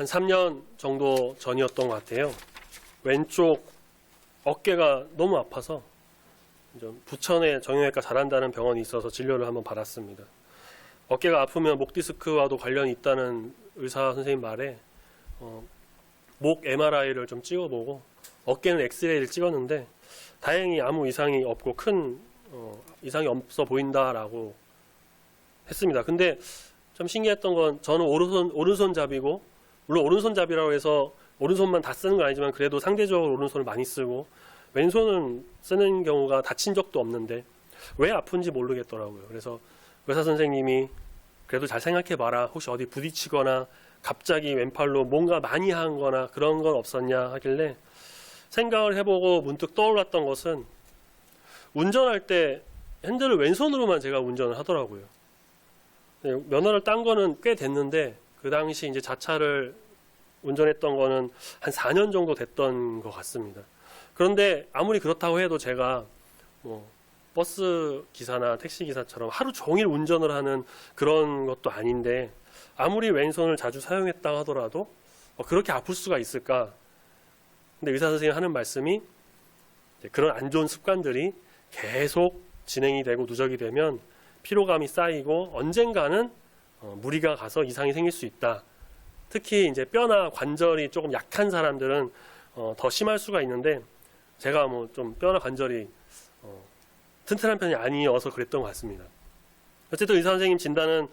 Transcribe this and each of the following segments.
한 3년 정도 전이었던 것 같아요. 왼쪽 어깨가 너무 아파서 부천에 정형외과 잘한다는 병원이 있어서 진료를 한번 받았습니다. 어깨가 아프면 목 디스크와도 관련이 있다는 의사 선생님 말에 목 MRI를 좀 찍어보고 어깨는 엑스레이를 찍었는데 다행히 아무 이상이 없고 큰 이상이 없어 보인다라고 했습니다. 근데 좀 신기했던 건 저는 오른손잡이고 물론 오른손잡이라고 해서 오른손만 다 쓰는 건 아니지만 그래도 상대적으로 오른손을 많이 쓰고 왼손은 쓰는 경우가 다친 적도 없는데 왜 아픈지 모르겠더라고요. 그래서 의사 선생님이 그래도 잘 생각해봐라. 혹시 어디 부딪히거나 갑자기 왼팔로 뭔가 많이 한 거나 그런 건 없었냐 하길래 생각을 해보고 문득 떠올랐던 것은 운전할 때 핸들을 왼손으로만 제가 운전을 하더라고요. 면허를 딴 거는 꽤 됐는데 그 당시 이제 자차를 운전했던 거는 한 4년 정도 됐던 것 같습니다. 그런데 아무리 그렇다고 해도 제가 버스 기사나 택시 기사처럼 하루 종일 운전을 하는 그런 것도 아닌데 아무리 왼손을 자주 사용했다고 하더라도 그렇게 아플 수가 있을까? 근데 의사 선생님이 하는 말씀이 그런 안 좋은 습관들이 계속 진행이 되고 누적이 되면 피로감이 쌓이고 언젠가는 무리가 가서 이상이 생길 수 있다. 특히 이제 뼈나 관절이 조금 약한 사람들은 더 심할 수가 있는데 제가 좀 뼈나 관절이 튼튼한 편이 아니어서 그랬던 것 같습니다. 어쨌든 의사 선생님 진단은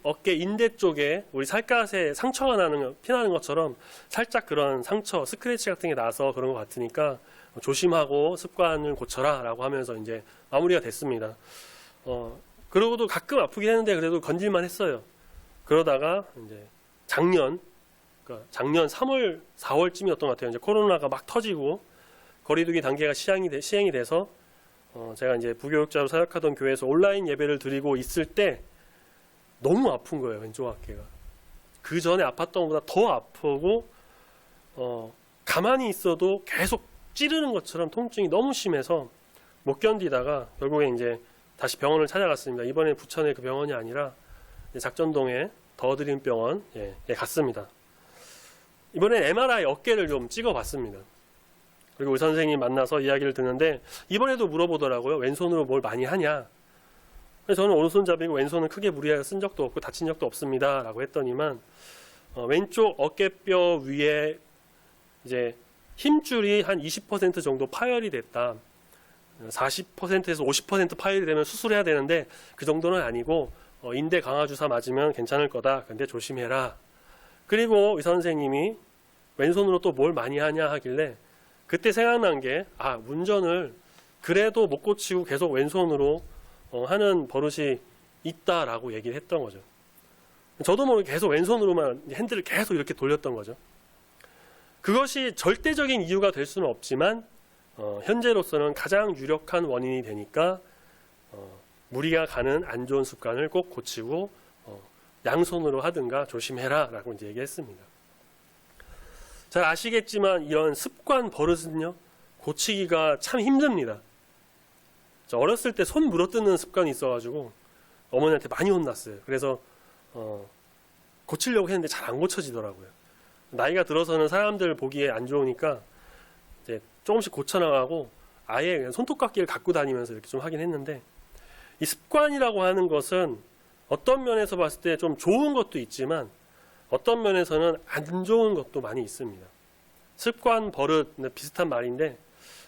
어깨 인대 쪽에 우리 살갗에 상처가 피나는 것처럼 살짝 그런 상처, 스크래치 같은 게 나서 그런 것 같으니까 조심하고 습관을 고쳐라 라고 하면서 이제 마무리가 됐습니다. 그러고도 가끔 아프긴 했는데 그래도 건질만 했어요. 그러다가 이제 작년 3월, 4월쯤이었던 것 같아요. 이제 코로나가 막 터지고 거리두기 단계가 시행이 돼서 제가 이제 부교육자로 사역하던 교회에서 온라인 예배를 드리고 있을 때 너무 아픈 거예요. 왼쪽 어깨가. 그 전에 아팠던 것보다 더 아프고 가만히 있어도 계속 찌르는 것처럼 통증이 너무 심해서 못 견디다가 결국에 이제 다시 병원을 찾아갔습니다. 이번에 부천의 그 병원이 아니라 작전동의 더드림 병원에 갔습니다. 이번엔 MRI 어깨를 좀 찍어봤습니다. 그리고 의사 선생님 만나서 이야기를 듣는데 이번에도 물어보더라고요. 왼손으로 뭘 많이 하냐. 그래서 저는 오른손잡이고 왼손은 크게 무리하여 쓴 적도 없고 다친 적도 없습니다. 라고 했더니만 왼쪽 어깨뼈 위에 이제 힘줄이 한 20% 정도 파열이 됐다. 40%에서 50% 파열이 되면 수술해야 되는데 그 정도는 아니고 인대 강화 주사 맞으면 괜찮을 거다. 근데 조심해라. 그리고 의사 선생님이 왼손으로 또 뭘 많이 하냐 하길래 그때 생각난 게 운전을 그래도 못 고치고 계속 왼손으로 하는 버릇이 있다라고 얘기를 했던 거죠. 저도 모르게 계속 왼손으로만 핸들을 계속 이렇게 돌렸던 거죠. 그것이 절대적인 이유가 될 수는 없지만 현재로서는 가장 유력한 원인이 되니까 무리가 가는 안 좋은 습관을 꼭 고치고 양손으로 하든가 조심해라 라고 이제 얘기했습니다. 잘 아시겠지만 이런 습관 버릇은요 고치기가 참 힘듭니다. 저 어렸을 때 손 물어뜯는 습관이 있어가지고 어머니한테 많이 혼났어요. 그래서 고치려고 했는데 잘 안 고쳐지더라고요. 나이가 들어서는 사람들 보기에 안 좋으니까 이제 조금씩 고쳐나가고 아예 그냥 손톱깎이를 갖고 다니면서 이렇게 좀 하긴 했는데 이 습관이라고 하는 것은 어떤 면에서 봤을 때 좀 좋은 것도 있지만 어떤 면에서는 안 좋은 것도 많이 있습니다. 습관, 버릇 비슷한 말인데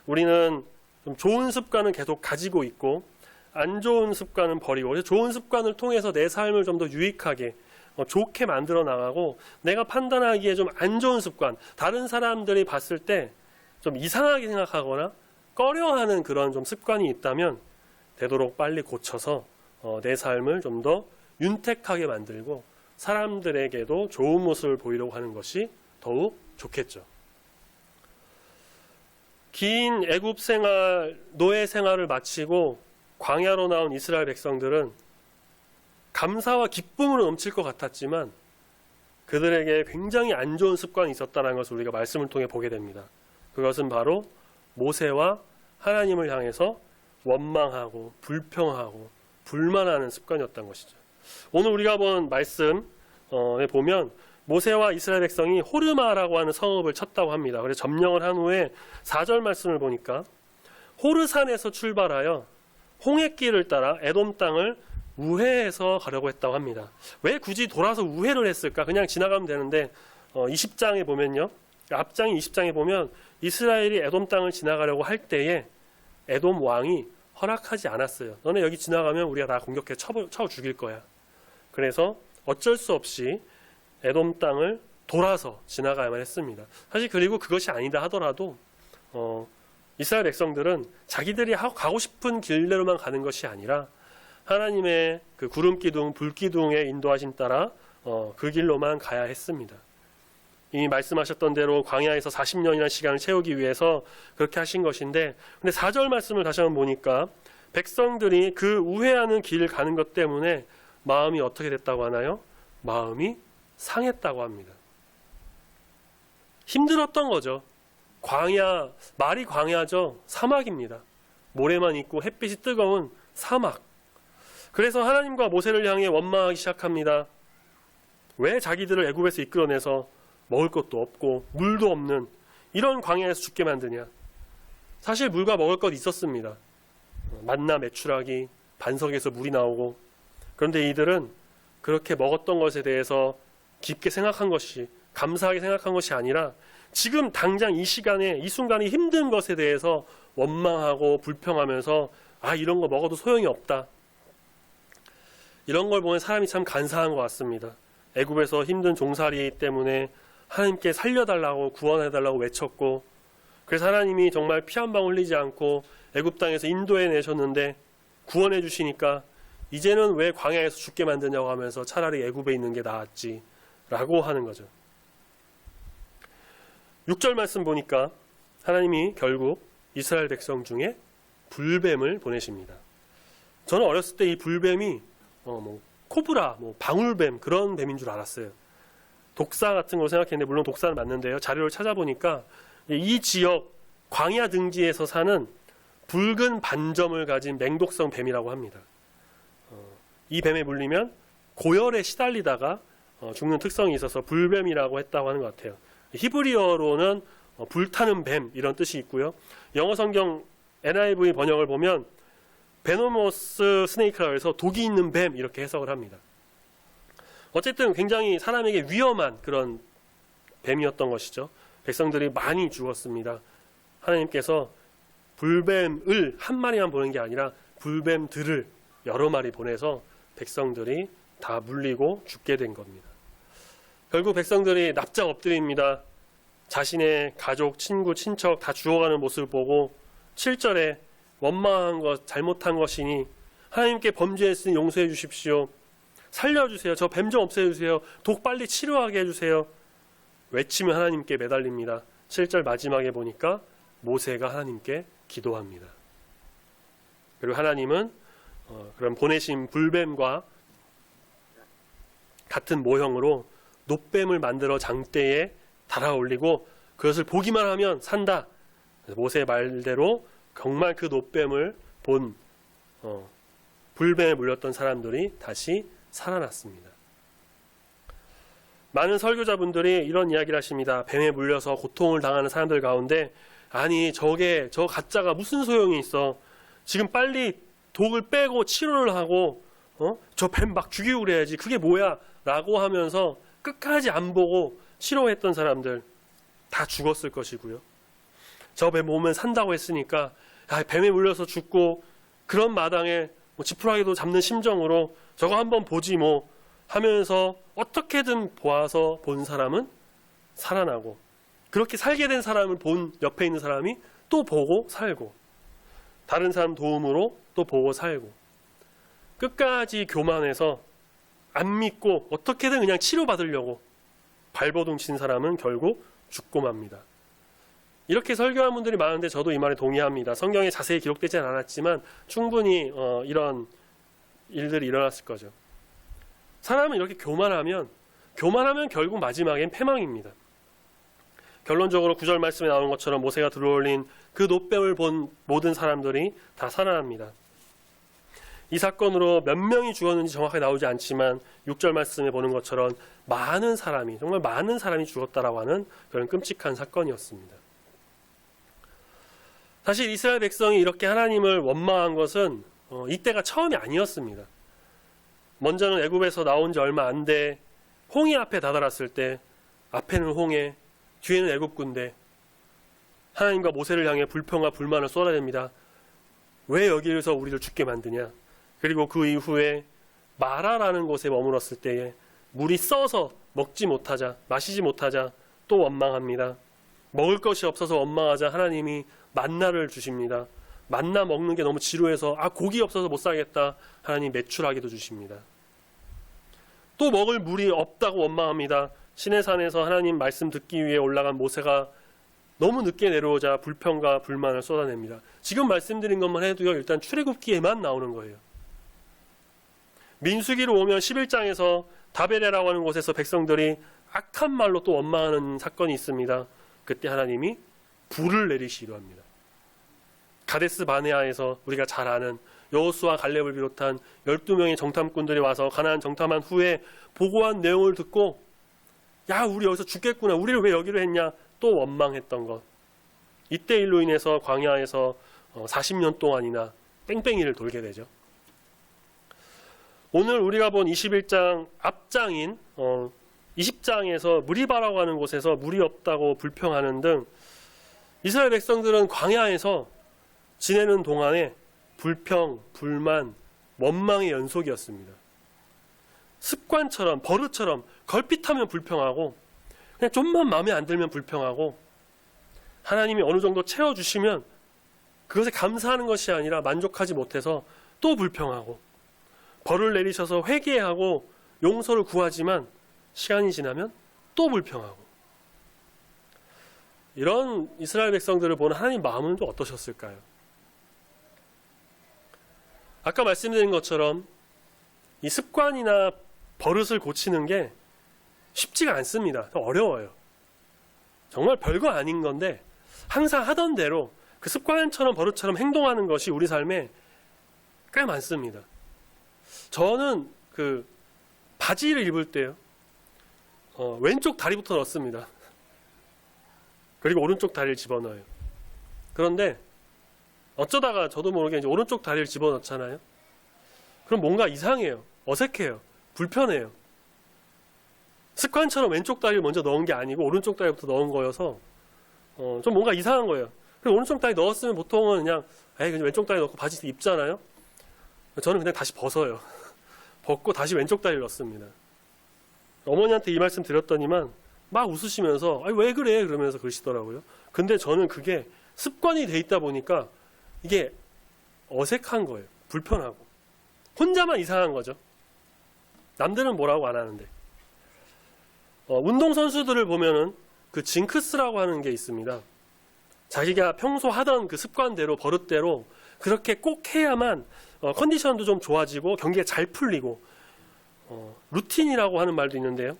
우리는 좀 좋은 습관은 계속 가지고 있고 안 좋은 습관은 버리고 그래서 좋은 습관을 통해서 내 삶을 좀 더 유익하게 좋게 만들어 나가고 내가 판단하기에 좀 안 좋은 습관 다른 사람들이 봤을 때 좀 이상하게 생각하거나 꺼려하는 그런 좀 습관이 있다면 되도록 빨리 고쳐서 내 삶을 좀 더 윤택하게 만들고 사람들에게도 좋은 모습을 보이려고 하는 것이 더욱 좋겠죠. 긴 애굽 생활, 노예 생활을 마치고 광야로 나온 이스라엘 백성들은 감사와 기쁨으로 넘칠 것 같았지만 그들에게 굉장히 안 좋은 습관이 있었다는 것을 우리가 말씀을 통해 보게 됩니다. 그것은 바로 모세와 하나님을 향해서 원망하고 불평하고 불만하는 습관이었던 것이죠. 오늘 우리가 본 말씀에 보면 모세와 이스라엘 백성이 호르마라고 하는 성읍을 쳤다고 합니다. 그래서 점령을 한 후에 4절 말씀을 보니까 호르산에서 출발하여 홍해길을 따라 에돔 땅을 우회해서 가려고 했다고 합니다. 왜 굳이 돌아서 우회를 했을까? 그냥 지나가면 되는데 20장에 보면요. 앞장이 20장에 보면 이스라엘이 에돔 땅을 지나가려고 할 때에 에돔 왕이 허락하지 않았어요. 너네 여기 지나가면 우리가 다 공격해 쳐 죽일 거야. 그래서 어쩔 수 없이 에돔 땅을 돌아서 지나가야만 했습니다. 사실 그리고 그것이 아니다 하더라도 이스라엘 백성들은 자기들이 가고 싶은 길대로만 가는 것이 아니라 하나님의 그 구름 기둥, 불 기둥의 인도하심 따라 그 길로만 가야 했습니다. 이미 말씀하셨던 대로 광야에서 40년이라는 시간을 채우기 위해서 그렇게 하신 것인데, 근데 4절 말씀을 다시 한번 보니까 백성들이 그 우회하는 길을 가는 것 때문에 마음이 어떻게 됐다고 하나요? 마음이 상했다고 합니다. 힘들었던 거죠. 광야, 말이 광야죠. 사막입니다. 모래만 있고 햇빛이 뜨거운 사막. 그래서 하나님과 모세를 향해 원망하기 시작합니다. 왜 자기들을 애굽에서 이끌어내서 먹을 것도 없고 물도 없는 이런 광야에서 죽게 만드냐. 사실 물과 먹을 것 있었습니다. 만나 메추라기, 반석에서 물이 나오고. 그런데 이들은 그렇게 먹었던 것에 대해서 깊게 생각한 것이, 감사하게 생각한 것이 아니라 지금 당장 이 시간에, 이 순간이 힘든 것에 대해서 원망하고 불평하면서 이런 거 먹어도 소용이 없다. 이런 걸 보면 사람이 참 간사한 것 같습니다. 애굽에서 힘든 종살이 때문에 하나님께 살려달라고, 구원해달라고 외쳤고, 그래서 하나님이 정말 피 한 방울 흘리지 않고 애굽 땅에서 인도해 내셨는데 구원해 주시니까 이제는 왜 광야에서 죽게 만드냐고 하면서 차라리 애굽에 있는 게 나았지 라고 하는 거죠. 6절 말씀 보니까 하나님이 결국 이스라엘 백성 중에 불뱀을 보내십니다. 저는 어렸을 때 이 불뱀이 코브라, 방울뱀 그런 뱀인 줄 알았어요. 독사 같은 걸 생각했는데 물론 독사는 맞는데요. 자료를 찾아보니까 이 지역 광야 등지에서 사는 붉은 반점을 가진 맹독성 뱀이라고 합니다. 이 뱀에 물리면 고열에 시달리다가 죽는 특성이 있어서 불뱀이라고 했다고 하는 것 같아요. 히브리어로는 불타는 뱀 이런 뜻이 있고요. 영어 성경 NIV 번역을 보면 베노모스 스네이크라고 해서 독이 있는 뱀 이렇게 해석을 합니다. 어쨌든 굉장히 사람에게 위험한 그런 뱀이었던 것이죠. 백성들이 많이 죽었습니다. 하나님께서 불뱀을 한 마리만 보낸 게 아니라 불뱀들을 여러 마리 보내서 백성들이 다 물리고 죽게 된 겁니다. 결국 백성들이 납작 엎드립니다. 자신의 가족, 친구, 친척 다 죽어가는 모습을 보고 7절에 원망한 것, 잘못한 것이니 하나님께 범죄했으니 용서해 주십시오. 살려주세요. 저 뱀 좀 없애주세요. 독 빨리 치료하게 해주세요. 외치며 하나님께 매달립니다. 7절 마지막에 보니까 모세가 하나님께 기도합니다. 그리고 하나님은 그런 보내신 불뱀과 같은 모형으로 놋뱀을 만들어 장대에 달아올리고 그것을 보기만 하면 산다. 모세의 말대로 정말 그 놋뱀을 본 불뱀에 물렸던 사람들이 다시 살아났습니다. 많은 설교자분들이 이런 이야기를 하십니다. 뱀에 물려서 고통을 당하는 사람들 가운데 아니 저 가짜가 무슨 소용이 있어. 지금 빨리 독을 빼고 치료를 하고 저 뱀 막 죽이고 그래야지. 그게 뭐야? 라고 하면서 끝까지 안 보고 치료했던 사람들 다 죽었을 것이고요. 저 뱀 보면 산다고 했으니까 뱀에 물려서 죽고 그런 마당에 지푸라기도 잡는 심정으로 저거 한번 보지 뭐 하면서 어떻게든 보아서 본 사람은 살아나고 그렇게 살게 된 사람을 본 옆에 있는 사람이 또 보고 살고 다른 사람 도움으로 또 보고 살고 끝까지 교만해서 안 믿고 어떻게든 그냥 치료받으려고 발버둥 친 사람은 결국 죽고 맙니다. 이렇게 설교한 분들이 많은데 저도 이 말에 동의합니다. 성경에 자세히 기록되지는 않았지만 충분히 이런 일들이 일어났을 거죠. 사람은 이렇게 교만하면 결국 마지막엔 패망입니다. 결론적으로 9절 말씀에 나오는 것처럼 모세가 들어올린 그 놋뱀을 본 모든 사람들이 다 살아납니다. 이 사건으로 몇 명이 죽었는지 정확하게 나오지 않지만 6절 말씀에 보는 것처럼 많은 사람이, 정말 많은 사람이 죽었다라고 하는 그런 끔찍한 사건이었습니다. 사실 이스라엘 백성이 이렇게 하나님을 원망한 것은 이때가 처음이 아니었습니다. 먼저는 애굽에서 나온 지 얼마 안 돼 홍해 앞에 다다랐을 때 앞에는 홍해, 뒤에는 애굽 군대, 하나님과 모세를 향해 불평과 불만을 쏟아냅니다. 왜 여기에서 우리를 죽게 만드냐? 그리고 그 이후에 마라라는 곳에 머물렀을 때에 물이 써서 먹지 못하자, 마시지 못하자 또 원망합니다. 먹을 것이 없어서 원망하자 하나님이 만나를 주십니다. 만나 먹는 게 너무 지루해서 고기 없어서 못 살겠다. 하나님 메추라기도 주십니다. 또 먹을 물이 없다고 원망합니다. 시내산에서 하나님 말씀 듣기 위해 올라간 모세가 너무 늦게 내려오자 불평과 불만을 쏟아냅니다. 지금 말씀드린 것만 해도요, 일단 출애굽기에만 나오는 거예요. 민수기로 오면 11장에서 다베레라고 하는 곳에서 백성들이 악한 말로 또 원망하는 사건이 있습니다. 그때 하나님이 불을 내리시기로 합니다. 가데스 바네아에서 우리가 잘 아는 여호수아 갈렙을 비롯한 12명의 정탐꾼들이 와서 가나안 정탐한 후에 보고한 내용을 듣고 야, 우리 여기서 죽겠구나, 우리를 왜 여기로 했냐 또 원망했던 것. 이때 일로 인해서 광야에서 40년 동안이나 뺑뺑이를 돌게 되죠. 오늘 우리가 본 21장 앞장인 20장에서 무리바라고 하는 곳에서 물이 없다고 불평하는 등 이스라엘 백성들은 광야에서 지내는 동안에 불평, 불만, 원망의 연속이었습니다. 습관처럼, 버릇처럼 걸핏하면 불평하고 그냥 좀만 마음에 안 들면 불평하고 하나님이 어느 정도 채워주시면 그것에 감사하는 것이 아니라 만족하지 못해서 또 불평하고 벌을 내리셔서 회개하고 용서를 구하지만 시간이 지나면 또 불평하고 이런 이스라엘 백성들을 보는 하나님 마음은 좀 어떠셨을까요? 아까 말씀드린 것처럼 이 습관이나 버릇을 고치는 게 쉽지가 않습니다. 어려워요. 정말 별거 아닌 건데 항상 하던 대로 그 습관처럼 버릇처럼 행동하는 것이 우리 삶에 꽤 많습니다. 저는 그 바지를 입을 때요, 왼쪽 다리부터 넣습니다. 그리고 오른쪽 다리를 집어넣어요. 그런데 어쩌다가 저도 모르게 이제 오른쪽 다리를 집어넣잖아요. 그럼 뭔가 이상해요. 어색해요. 불편해요. 습관처럼 왼쪽 다리를 먼저 넣은 게 아니고 오른쪽 다리부터 넣은 거여서 좀 뭔가 이상한 거예요. 그리고 오른쪽 다리 넣었으면 보통은 그냥 왼쪽 다리 넣고 바지 입잖아요. 저는 그냥 다시 벗어요. 벗고 다시 왼쪽 다리를 넣습니다. 어머니한테 이 말씀 드렸더니만 막 웃으시면서 왜 그래? 그러면서 그러시더라고요. 근데 저는 그게 습관이 돼 있다 보니까 이게 어색한 거예요. 불편하고. 혼자만 이상한 거죠. 남들은 뭐라고 안 하는데. 운동선수들을 보면은 그 징크스라고 하는 게 있습니다. 자기가 평소 하던 그 습관대로, 버릇대로 그렇게 꼭 해야만 컨디션도 좀 좋아지고 경기가 잘 풀리고, 루틴이라고 하는 말도 있는데요.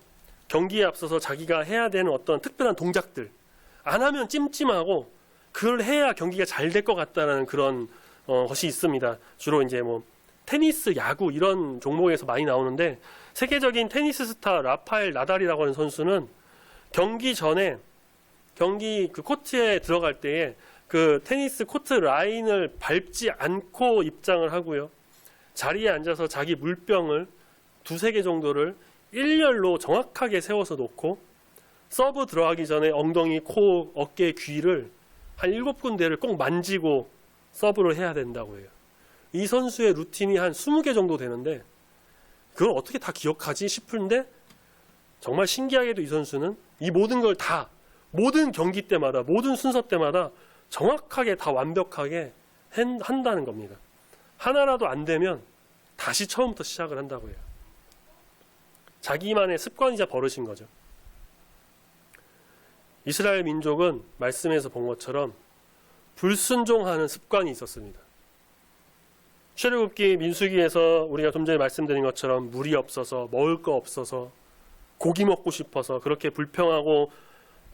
경기에 앞서서 자기가 해야 되는 어떤 특별한 동작들, 안 하면 찜찜하고 그걸 해야 경기가 잘 될 것 같다는 그런 것이 있습니다. 주로 이제 테니스, 야구 이런 종목에서 많이 나오는데, 세계적인 테니스 스타 라파엘 나달이라고 하는 선수는 경기 전에 경기 그 코트에 들어갈 때에 그 테니스 코트 라인을 밟지 않고 입장을 하고요. 자리에 앉아서 자기 물병을 2-3개 정도를 일렬로 정확하게 세워서 놓고 서브 들어가기 전에 엉덩이, 코, 어깨, 귀를 한 7군데를 꼭 만지고 서브를 해야 된다고 해요. 이 선수의 루틴이 한 20개 정도 되는데 그걸 어떻게 다 기억하지 싶은데, 정말 신기하게도 이 선수는 이 모든 걸 다, 모든 경기 때마다, 모든 순서 때마다 정확하게 다 완벽하게 한다는 겁니다. 하나라도 안 되면 다시 처음부터 시작을 한다고 해요. 자기만의 습관이자 버릇인 거죠. 이스라엘 민족은 말씀에서 본 것처럼 불순종하는 습관이 있었습니다. 출애굽기, 민수기에서 우리가 좀 전에 말씀드린 것처럼 물이 없어서, 먹을 거 없어서, 고기 먹고 싶어서 그렇게 불평하고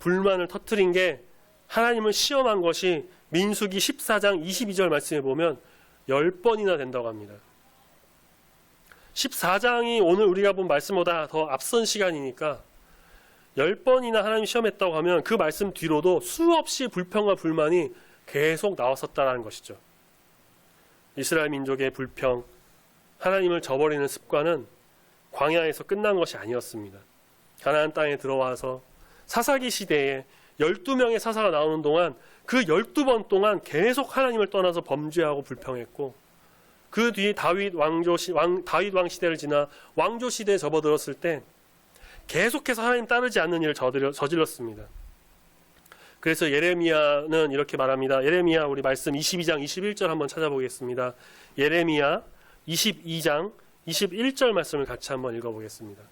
불만을 터뜨린 게 하나님을 시험한 것이 민수기 14장 22절 말씀에 보면 10번이나 된다고 합니다. 14장이 오늘 우리가 본 말씀보다 더 앞선 시간이니까 10번이나 하나님 시험했다고 하면 그 말씀 뒤로도 수없이 불평과 불만이 계속 나왔었다는 것이죠. 이스라엘 민족의 불평, 하나님을 저버리는 습관은 광야에서 끝난 것이 아니었습니다. 가나안 땅에 들어와서 사사기 시대에 12명의 사사가 나오는 동안 그 12번 동안 계속 하나님을 떠나서 범죄하고 불평했고, 그 뒤 다윗 왕 시대를 지나 왕조 시대에 접어들었을 때 계속해서 하나님 따르지 않는 일을 저질렀습니다. 그래서 예레미야는 이렇게 말합니다. 예레미야 우리 말씀 22장 21절 한번 찾아보겠습니다. 예레미야 22장 21절 말씀을 같이 한번 읽어보겠습니다.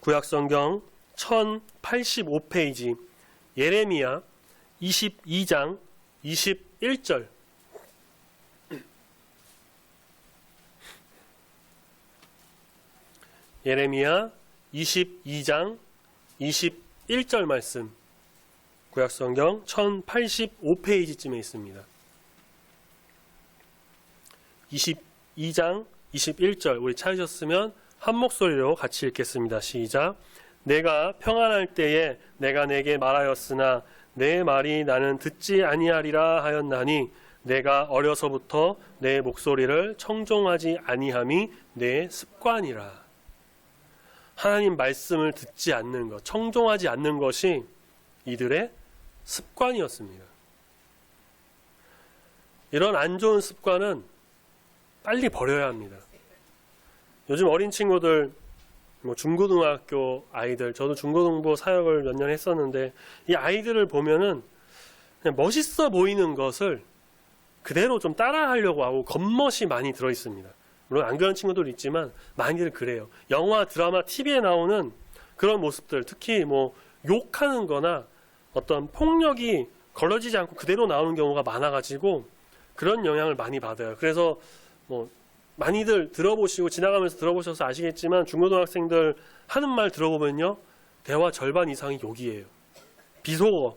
구약성경 1085페이지 예레미야 22장 21절. 예레미야 22장 21절 말씀, 구약성경 1085페이지쯤에 있습니다. 22장 21절 우리 찾으셨으면 한 목소리로 같이 읽겠습니다. 시작. 내가 평안할 때에 내가 내게 말하였으나 내 말이 나는 듣지 아니하리라 하였나니 내가 어려서부터 내 목소리를 청종하지 아니함이 내 습관이라. 하나님 말씀을 듣지 않는 것, 청종하지 않는 것이 이들의 습관이었습니다. 이런 안 좋은 습관은 빨리 버려야 합니다. 요즘 어린 친구들, 중고등학교 아이들, 저도 중고등부 사역을 몇 년 했었는데 이 아이들을 보면은 그냥 멋있어 보이는 것을 그대로 좀 따라하려고 하고 겉멋이 많이 들어 있습니다. 물론 안 그런 친구들도 있지만 많이들 그래요. 영화, 드라마, TV에 나오는 그런 모습들, 특히 욕하는 거나 어떤 폭력이 걸러지지 않고 그대로 나오는 경우가 많아가지고 그런 영향을 많이 받아요. 그래서 많이들 들어보시고 지나가면서 들어보셔서 아시겠지만 중고등학생들 하는 말 들어보면요, 대화 절반 이상이 욕이에요. 비속어.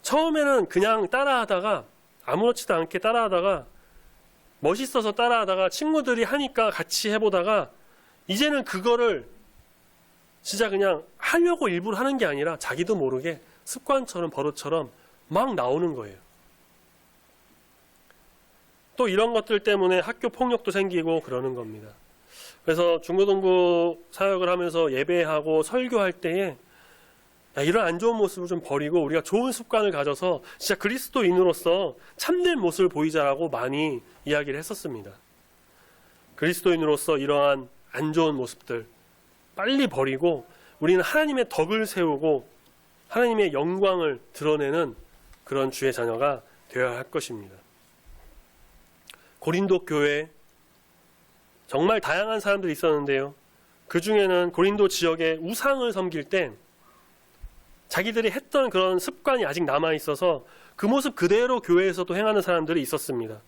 처음에는 그냥 따라하다가 아무렇지도 않게 따라하다가 멋있어서 따라하다가 친구들이 하니까 같이 해보다가 이제는 그거를 진짜 그냥 하려고 일부러 하는 게 아니라 자기도 모르게 습관처럼 버릇처럼 막 나오는 거예요. 또 이런 것들 때문에 학교 폭력도 생기고 그러는 겁니다. 그래서 중고등부 사역을 하면서 예배하고 설교할 때에 이런 안 좋은 모습을 좀 버리고 우리가 좋은 습관을 가져서 진짜 그리스도인으로서 참된 모습을 보이자라고 많이 이야기를 했었습니다. 그리스도인으로서 이러한 안 좋은 모습들 빨리 버리고 우리는 하나님의 덕을 세우고 하나님의 영광을 드러내는 그런 주의 자녀가 되어야 할 것입니다. 고린도 교회 정말 다양한 사람들이 있었는데요. 그 중에는 고린도 지역의 우상을 섬길 때 자기들이 했던 그런 습관이 아직 남아있어서 그 모습 그대로 교회에서도 행하는 사람들이 있었습니다.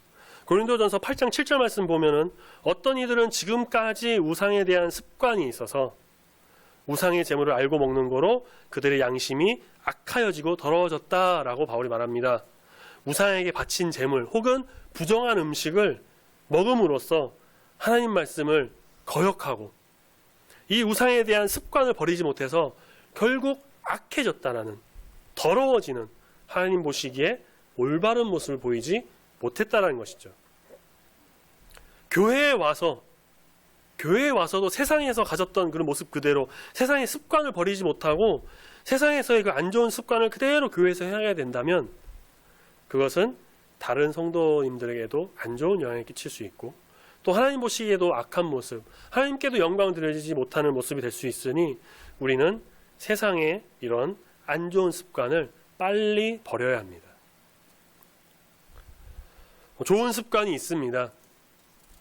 고린도전서 8장 7절 말씀 보면은 어떤 이들은 지금까지 우상에 대한 습관이 있어서 우상의 재물을 알고 먹는 거로 그들의 양심이 악하여지고 더러워졌다라고 바울이 말합니다. 우상에게 바친 재물 혹은 부정한 음식을 먹음으로써 하나님 말씀을 거역하고 이 우상에 대한 습관을 버리지 못해서 결국 악해졌다라는, 더러워지는, 하나님 보시기에 올바른 모습을 보이지 못했다라는 것이죠. 교회에 와서도 세상에서 가졌던 그런 모습 그대로 세상의 습관을 버리지 못하고 세상에서의 그 안 좋은 습관을 그대로 교회에서 행하게 된다면 그것은 다른 성도님들에게도 안 좋은 영향을 끼칠 수 있고 또 하나님 보시기에도 악한 모습, 하나님께도 영광을 드리지 못하는 모습이 될 수 있으니 우리는 세상의 이런 안 좋은 습관을 빨리 버려야 합니다. 좋은 습관이 있습니다.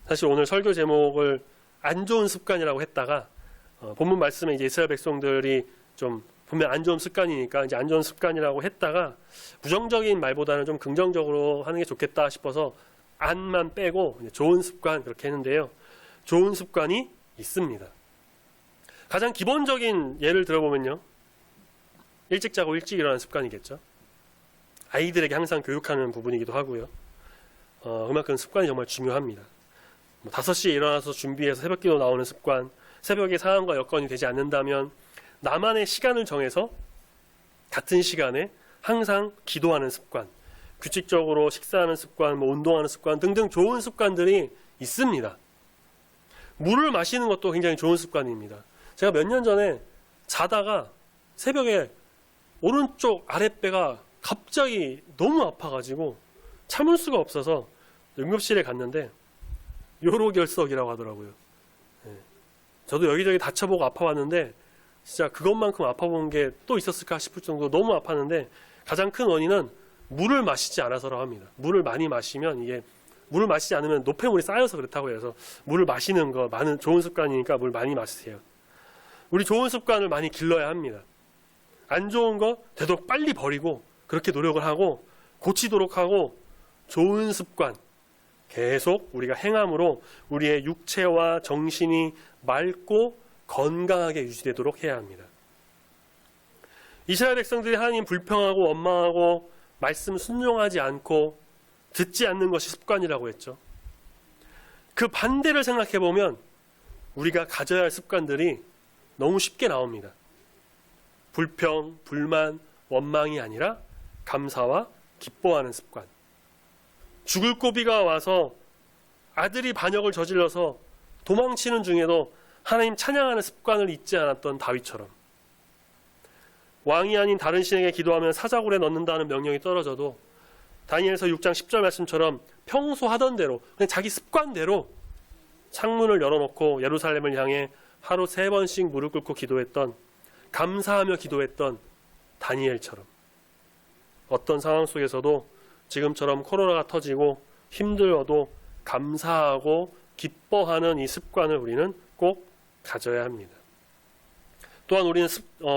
사실 오늘 설교 제목을 안 좋은 습관이라고 했다가 본문 말씀에 이제 이스라엘 백성들이 좀 분명 안 좋은 습관이니까 이제 안 좋은 습관이라고 했다가 부정적인 말보다는 좀 긍정적으로 하는 게 좋겠다 싶어서 안만 빼고 좋은 습관 그렇게 했는데요. 좋은 습관이 있습니다. 가장 기본적인 예를 들어보면요. 일찍 자고 일찍 일어나는 습관이겠죠. 아이들에게 항상 교육하는 부분이기도 하고요. 그만큼 습관이 정말 중요합니다. 5시에 일어나서 준비해서 새벽기도 나오는 습관, 새벽에 상황과 여건이 되지 않는다면 나만의 시간을 정해서 같은 시간에 항상 기도하는 습관, 규칙적으로 식사하는 습관, 운동하는 습관 등등 좋은 습관들이 있습니다. 물을 마시는 것도 굉장히 좋은 습관입니다. 제가 몇 년 전에 자다가 새벽에 오른쪽 아랫배가 갑자기 너무 아파가지고 참을 수가 없어서 응급실에 갔는데 요로결석이라고 하더라고요. 저도 여기저기 다쳐보고 아파봤는데 진짜 그것만큼 아파본 게 또 있었을까 싶을 정도로 너무 아팠는데 가장 큰 원인은 물을 마시지 않아서라고 합니다. 물을 많이 마시면 이게 물을 마시지 않으면 노폐물이 쌓여서 그렇다고 해서 물을 마시는 거 많은 좋은 습관이니까 물 많이 마시세요. 우리 좋은 습관을 많이 길러야 합니다. 안 좋은 거 되도록 빨리 버리고 그렇게 노력을 하고 고치도록 하고 좋은 습관 계속 우리가 행함으로 우리의 육체와 정신이 맑고 건강하게 유지되도록 해야 합니다. 이스라엘 백성들이 하나님 불평하고 원망하고 말씀 순종하지 않고 듣지 않는 것이 습관이라고 했죠. 그 반대를 생각해 보면 우리가 가져야 할 습관들이 너무 쉽게 나옵니다. 불평, 불만, 원망이 아니라 감사와 기뻐하는 습관. 죽을 고비가 와서 아들이 반역을 저질러서 도망치는 중에도 하나님 찬양하는 습관을 잊지 않았던 다윗처럼 왕이 아닌 다른 신에게 기도하면 사자굴에 넣는다는 명령이 떨어져도 다니엘서 6장 10절 말씀처럼 평소 하던 대로 그냥 자기 습관대로 창문을 열어놓고 예루살렘을 향해 하루 3번씩 무릎 꿇고 기도했던 감사하며 기도했던 다니엘처럼 어떤 상황 속에서도 지금처럼 코로나가 터지고 힘들어도 감사하고 기뻐하는 이 습관을 우리는 꼭 가져야 합니다. 또한 우리는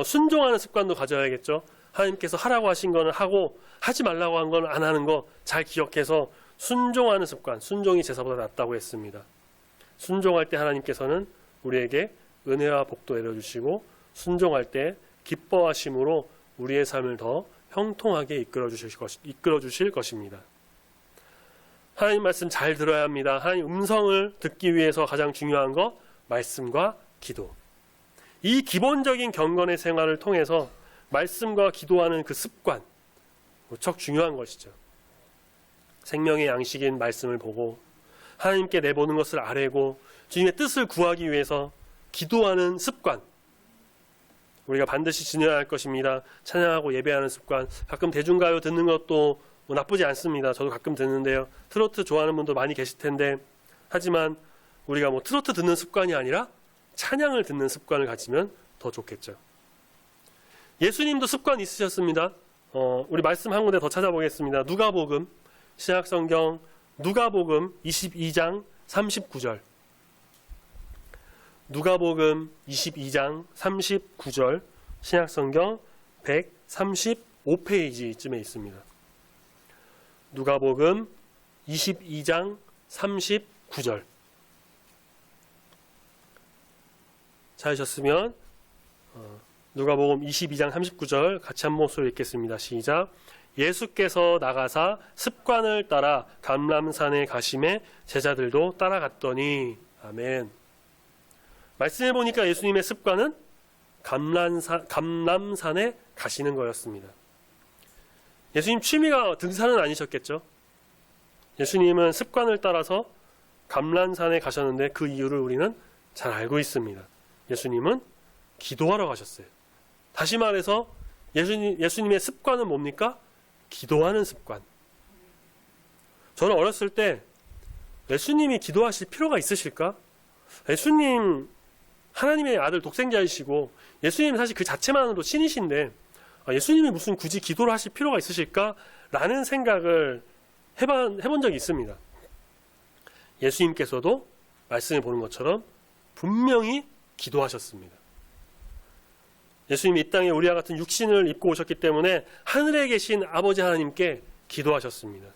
순종하는 습관도 가져야겠죠. 하나님께서 하라고 하신 거는 하고 하지 말라고 한 건 안 하는 거 잘 기억해서 순종하는 습관, 순종이 제사보다 낫다고 했습니다. 순종할 때 하나님께서는 우리에게 은혜와 복도 내려주시고 순종할 때 기뻐하심으로 우리의 삶을 더 형통하게 이끌어 주실 것입니다. 하나님 말씀 잘 들어야 합니다. 하나님 음성을 듣기 위해서 가장 중요한 거 말씀과 기도. 이 기본적인 경건의 생활을 통해서 말씀과 기도하는 그 습관 무척 중요한 것이죠. 생명의 양식인 말씀을 보고 하나님께 내보는 것을 아뢰고 주님의 뜻을 구하기 위해서 기도하는 습관 우리가 반드시 지녀야 할 것입니다. 찬양하고 예배하는 습관 가끔 대중가요 듣는 것도 나쁘지 않습니다. 저도 가끔 듣는데요. 트로트 좋아하는 분도 많이 계실 텐데 하지만 우리가 트로트 듣는 습관이 아니라 찬양을 듣는 습관을 가지면 더 좋겠죠. 예수님도 습관 있으셨습니다. 우리 말씀 한 군데 더 찾아보겠습니다. 누가복음 신약성경 누가복음 22장 39절 누가복음 22장 39절 신약성경 135페이지쯤에 있습니다. 누가복음 22장 39절 찾으셨으면 누가복음 22장 39절 같이 한 목소리로 읽겠습니다. 시작. 예수께서 나가사 습관을 따라 감람산에 가심에 제자들도 따라갔더니 아멘. 말씀해 보니까 예수님의 습관은 감람산에 가시는 거였습니다. 예수님 취미가 등산은 아니셨겠죠. 예수님은 습관을 따라서 감람산에 가셨는데 그 이유를 우리는 잘 알고 있습니다. 예수님은 기도하러 가셨어요. 다시 말해서 예수님의 습관은 뭡니까? 기도하는 습관. 저는 어렸을 때 예수님이 기도하실 필요가 있으실까? 예수님 하나님의 아들 독생자이시고 예수님은 사실 그 자체만으로 신이신데 예수님이 무슨 굳이 기도를 하실 필요가 있으실까? 라는 생각을 해본 적이 있습니다. 예수님께서도 말씀을 보는 것처럼 분명히 기도하셨습니다. 예수님이 이 땅에 우리와 같은 육신을 입고 오셨기 때문에 하늘에 계신 아버지 하나님께 기도하셨습니다.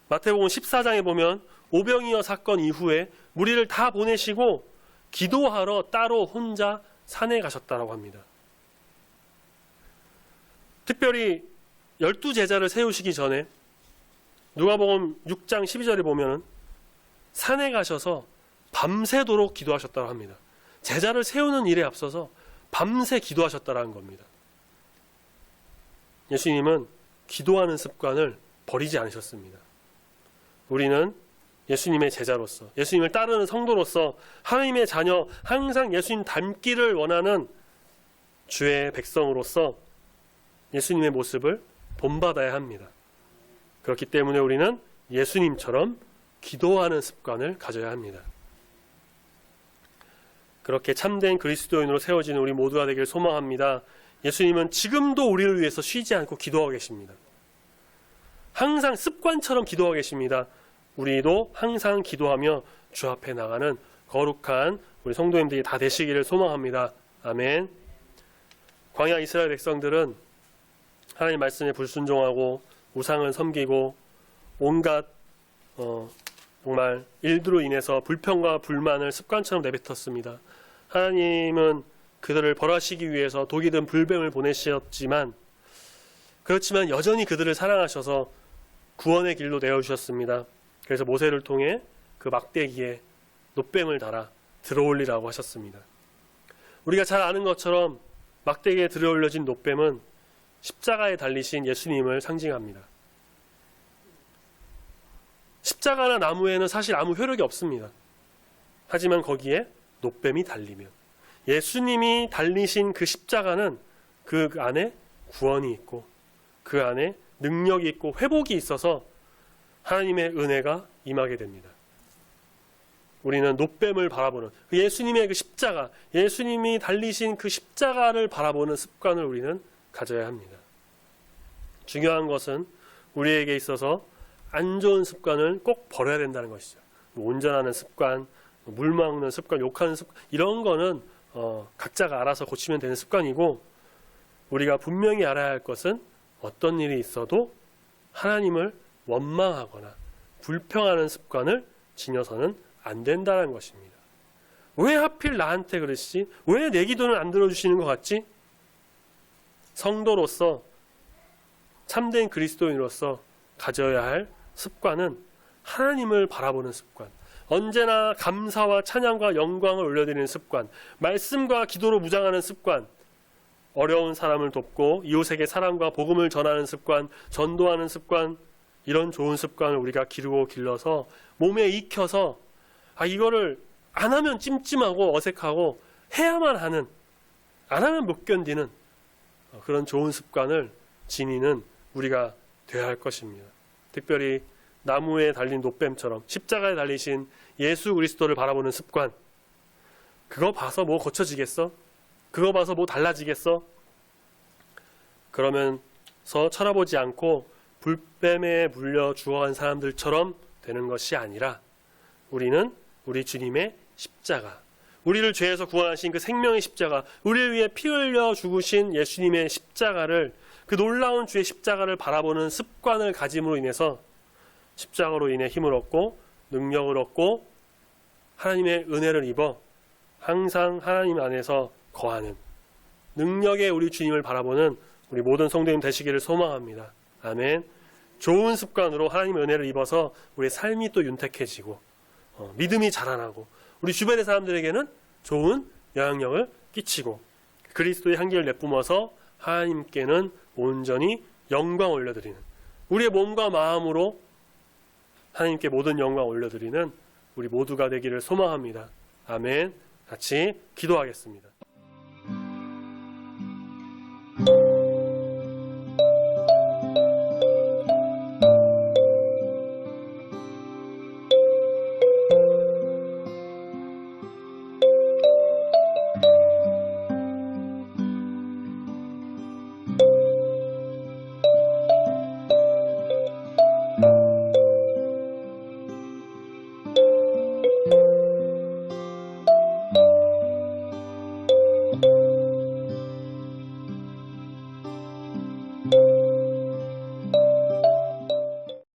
마태복음 14장에 보면 오병이어 사건 이후에 무리를 다 보내시고 기도하러 따로 혼자 산에 가셨다고 합니다. 특별히 12제자를 세우시기 전에 누가복음 6장 12절에 보면은 산에 가셔서 밤새도록 기도하셨다고 합니다. 제자를 세우는 일에 앞서서 밤새 기도하셨다는 겁니다. 예수님은 기도하는 습관을 버리지 않으셨습니다. 우리는 예수님의 제자로서, 예수님을 따르는 성도로서, 하나님의 자녀, 항상 예수님 닮기를 원하는 주의 백성으로서 예수님의 모습을 본받아야 합니다. 그렇기 때문에 우리는 예수님처럼 기도하는 습관을 가져야 합니다. 그렇게 참된 그리스도인으로 세워지는 우리 모두가 되길 소망합니다. 예수님은 지금도 우리를 위해서 쉬지 않고 기도하고 계십니다. 항상 습관처럼 기도하고 계십니다. 우리도 항상 기도하며 주 앞에 나가는 거룩한 우리 성도님들이 다 되시기를 소망합니다. 아멘. 광야 이스라엘 백성들은 하나님 말씀에 불순종하고 우상을 섬기고 온갖 정말 일들로 인해서 불평과 불만을 습관처럼 내뱉었습니다. 하나님은 그들을 벌하시기 위해서 독이 든 불뱀을 보내셨지만, 그렇지만 여전히 그들을 사랑하셔서 구원의 길로 내어주셨습니다. 그래서 모세를 통해 그 막대기에 놋뱀을 달아 들어올리라고 하셨습니다. 우리가 잘 아는 것처럼 막대기에 들어올려진 놋뱀은 십자가에 달리신 예수님을 상징합니다. 십자가나 나무에는 사실 아무 효력이 없습니다. 하지만 거기에 놋뱀이 달리면, 예수님이 달리신 그 십자가는 그 안에 구원이 있고 그 안에 능력이 있고 회복이 있어서 하나님의 은혜가 임하게 됩니다. 우리는 놋뱀을 바라보는 예수님의 그 십자가, 예수님이 달리신 그 십자가를 바라보는 습관을 우리는 가져야 합니다. 중요한 것은 우리에게 있어서 안 좋은 습관을 꼭 버려야 된다는 것이죠. 운전하는 습관, 물 먹는 습관, 욕하는 습관, 이런 거는 각자가 알아서 고치면 되는 습관이고, 우리가 분명히 알아야 할 것은 어떤 일이 있어도 하나님을 원망하거나 불평하는 습관을 지녀서는 안 된다는 것입니다. 왜 하필 나한테 그러시지? 왜 내 기도는 안 들어주시는 것 같지? 성도로서, 참된 그리스도인으로서 가져야 할 습관은 하나님을 바라보는 습관, 언제나 감사와 찬양과 영광을 올려드리는 습관, 말씀과 기도로 무장하는 습관, 어려운 사람을 돕고 이웃에게 사랑과 복음을 전하는 습관, 전도하는 습관, 이런 좋은 습관을 우리가 기르고 길러서 몸에 익혀서 이거를 안 하면 찜찜하고 어색하고 해야만 하는, 안 하면 못 견디는 그런 좋은 습관을 지니는 우리가 되어야 할 것입니다. 특별히 나무에 달린 놋뱀처럼 십자가에 달리신 예수 그리스도를 바라보는 습관, 그거 봐서 뭐 고쳐지겠어? 그거 봐서 뭐 달라지겠어? 그러면서 쳐다보지 않고 불뱀에 물려 죽어간 사람들처럼 되는 것이 아니라, 우리는 우리 주님의 십자가, 우리를 죄에서 구원하신 그 생명의 십자가, 우리를 위해 피 흘려 죽으신 예수님의 십자가를, 그 놀라운 주의 십자가를 바라보는 습관을 가짐으로 인해서 십자가로 인해 힘을 얻고 능력을 얻고 하나님의 은혜를 입어 항상 하나님 안에서 거하는 능력의 우리 주님을 바라보는 우리 모든 성도님 되시기를 소망합니다. 아멘. 좋은 습관으로 하나님의 은혜를 입어서 우리의 삶이 또 윤택해지고 믿음이 자라나고 우리 주변의 사람들에게는 좋은 영향력을 끼치고 그리스도의 향기를 내뿜어서 하나님께는 온전히 영광 올려드리는, 우리의 몸과 마음으로 하나님께 모든 영광 올려드리는 우리 모두가 되기를 소망합니다. 아멘. 같이 기도하겠습니다.